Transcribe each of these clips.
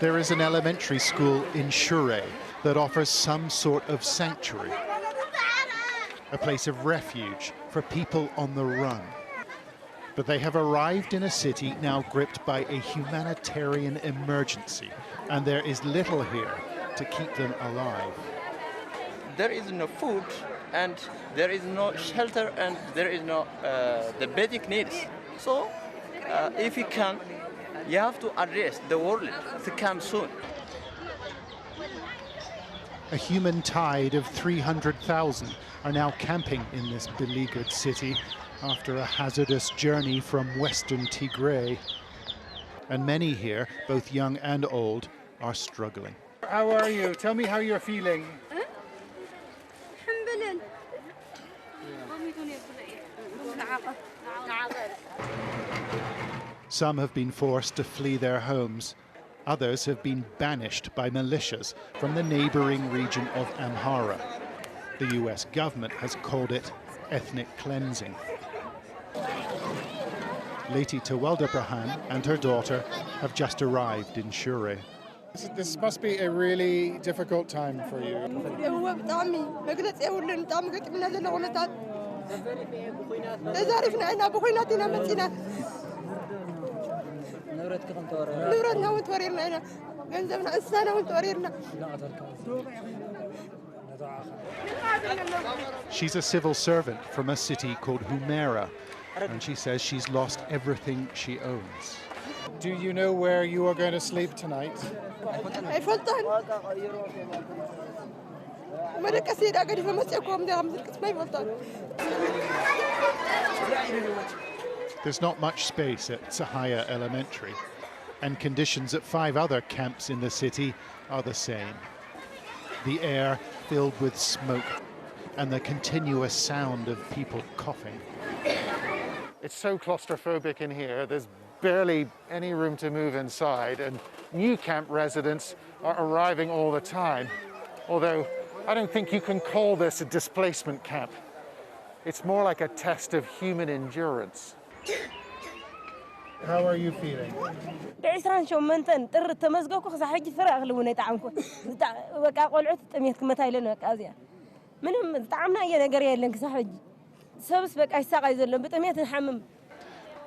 There is an elementary school in Shure that offers some sort of sanctuary, a place of refuge for people on the run. But they have arrived in a city now gripped by a humanitarian emergency, and there is little here to keep them alive. There is no food, and there is no shelter, and there is no the basic needs. So, if you can, you have to address the world to come soon. A human tide of 300,000 are now camping in this beleaguered city after a hazardous journey from western Tigray. And many here, both young and old, are struggling. How are you? Tell me how you're feeling. Some have been forced to flee their homes. Others have been banished by militias from the neighboring region of Amhara. The US government has called it ethnic cleansing. Leti Teweldebrahan and her daughter have just arrived in Shure. This must be a really difficult time for you. She's a civil servant from a city called Humera, and she says she's lost everything she owns. Do you know where you are going to sleep tonight? There's not much space at Sahaya Elementary, and conditions at 5 other camps in the city are the same. The air filled with smoke and the continuous sound of people coughing. It's so claustrophobic in here, there's barely any room to move inside, and new camp residents are arriving all the time. Although I don't think you can call this a displacement camp. It's more like a test of human endurance. How are you feeling?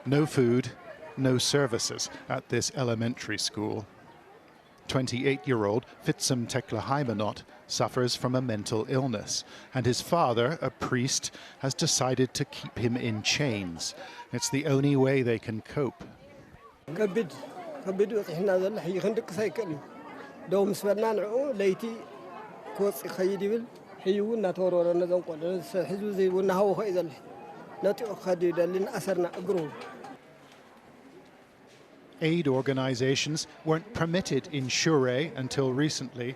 No food, no services at this elementary school. 28-year-old Fitsum Teklahaimanot suffers from a mental illness, and his father, a priest, has decided to keep him in chains. It's the only way they can cope. Aid organizations weren't permitted in Shure until recently,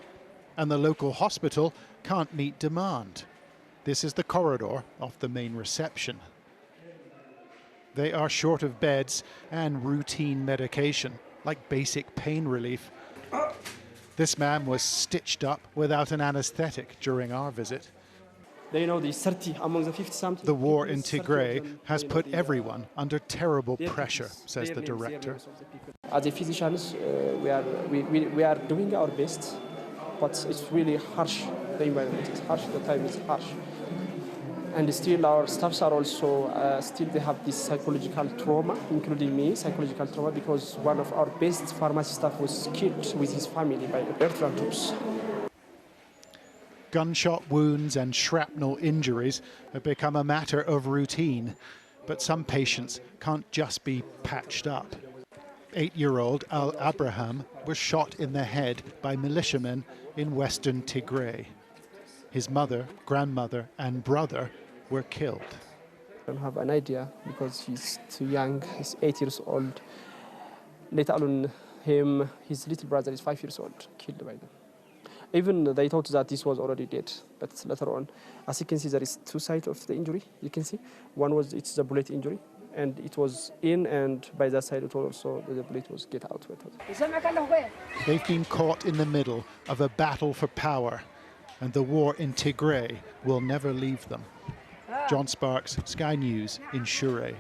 and the local hospital can't meet demand. This is the corridor off the main reception. They are short of beds and routine medication, like basic pain relief. This man was stitched up without an anesthetic during our visit. They know the 30 among the 50-something. The war in Tigray has put everyone under terrible pressure, says the director. As a physicians, we are doing our best, but it's really harsh. The environment is harsh, the time is harsh. And still our staffs are also, still they have this psychological trauma, including me, psychological trauma, because one of our best pharmacy staff was killed with his family by Eritrean troops. Gunshot wounds and shrapnel injuries have become a matter of routine, but some patients can't just be patched up. 8-year-old Al Abraham was shot in the head by militiamen in western Tigray. His mother, grandmother, and brother were killed. I don't have an idea because he's too young, he's 8 years old. Later on, his little brother is 5 years old, killed by them. Even they thought that this was already dead, but later on, as you can see, there is 2 sides of the injury. You can see one was it's a bullet injury, and it was in, and by that side it also the bullet was get out with it. They've been caught in the middle of a battle for power, and the war in Tigray will never leave them. John Sparks, Sky News in Shure.